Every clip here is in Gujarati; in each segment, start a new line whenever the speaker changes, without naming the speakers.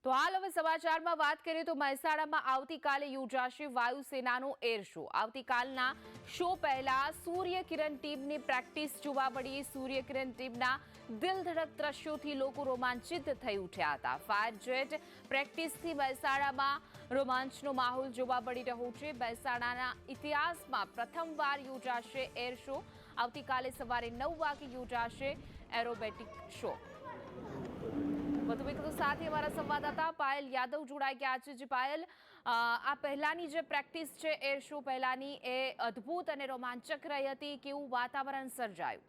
તો હાલ હવે સમાચારમાં વાત કરીએ તો મહેસાણામાં આવતીકાલે યોજાશે વાયુસેનાનો એર શો। આવતીકાલના શો પહેલા સૂર્યકિરણ ટીમની પ્રેક્ટિસ જોવા મળી। સૂર્યકિરણ ટીમના દિલધડક દ્રશ્યોથી લોકો રોમાંચિત થઈ ઉઠ્યા હતા। ફાયર જેટ પ્રેક્ટિસથી મહેસાણામાં રોમાંચનો માહોલ જોવા મળી રહ્યો છે। મહેસાણાના ઇતિહાસમાં પ્રથમવાર યોજાશે એર શો। આવતીકાલે સવારે 9 વાગે યોજાશે એરોબેટિક શો। વધુ વિગતો સાથે અમારા સંવાદદાતા પાયલ યાદવ જોડાઈ ગયા છે। જે પાયલ, આ પહેલાની જે પ્રેક્ટિસ છે એર શો પહેલાની એ અદ્ભુત અને રોમાંચક રહી હતી, કેવું વાતાવરણ સર્જાયું?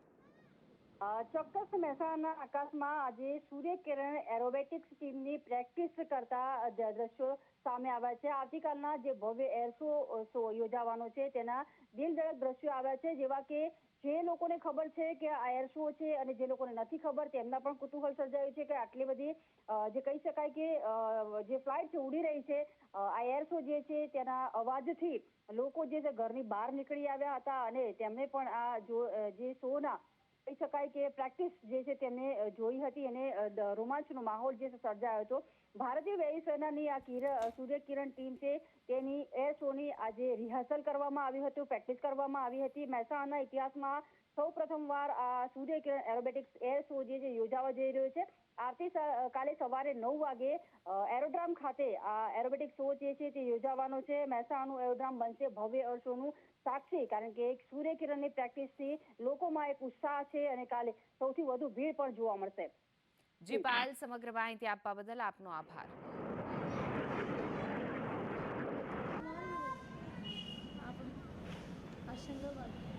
ચોક્કસ મહેસાણાના આકાશમાં આજે સૂર્યકિરણ એરોબેટિક્સ ટીમની પ્રેક્ટિસ કરતા દ્રશ્યો સામે આવ્યા છે। આવતીકાલના જે ભવ્ય એર શો યોજાવાનો છે તેના દિલધડક દ્રશ્યો આવ્યા છે। જેવા કે જે લોકોને ખબર છે કે આ એર શો છે અને જે લોકોને નથી ખબર તેમના પણ કુતૂહલ સર્જાયું છે કે આટલી બધી જે કહી શકાય કે જે ફ્લાઇટ ઉડી રહી છે, આ એર શો જે છે તેના અવાજથી લોકો જે ઘરની બહાર નીકળી આવ્યા હતા અને તેમને પણ આ જે શોના કહી શકાય કે પ્રેક્ટિસ જે છે તેમને જોઈ હતી અને રોમાંચનો માહોલ જે સર્જાયો હતો। ભારતીય વાયુસેનાની આ સૂર્યકિરણ ટીમ છે તેની એર શોની આજે રિહર્સલ કરવામાં આવ્યું હતું, પ્રેક્ટિસ કરવામાં આવી હતી। મહેસાણાના ઇતિહાસમાં સૌ પ્રથમવાર આ સૂર્યકિરણ એરોબેટિક્સ એર શો જે યોજાવા જઈ રહ્યો છે। આવતીકાલે સવારે 9 વાગે એરોડ્રામ ખાતે આ એરોબેટિક શો જે છે તે યોજાવાનો છે। મહેસાણાનું એરોડ્રામ બનશે ભવ્ય એર શોનું સાક્ષી, કારણ કે એક સૂર્યકિરણની પ્રેક્ટિસથી લોકોમાં એક ઉત્સાહ છે અને કાલે સૌથી વધુ ભીડ પણ જોવા મળશે।
જી પાયલ, સમગ્ર માહિતી આપવા બદલ આપનો આભાર।
आप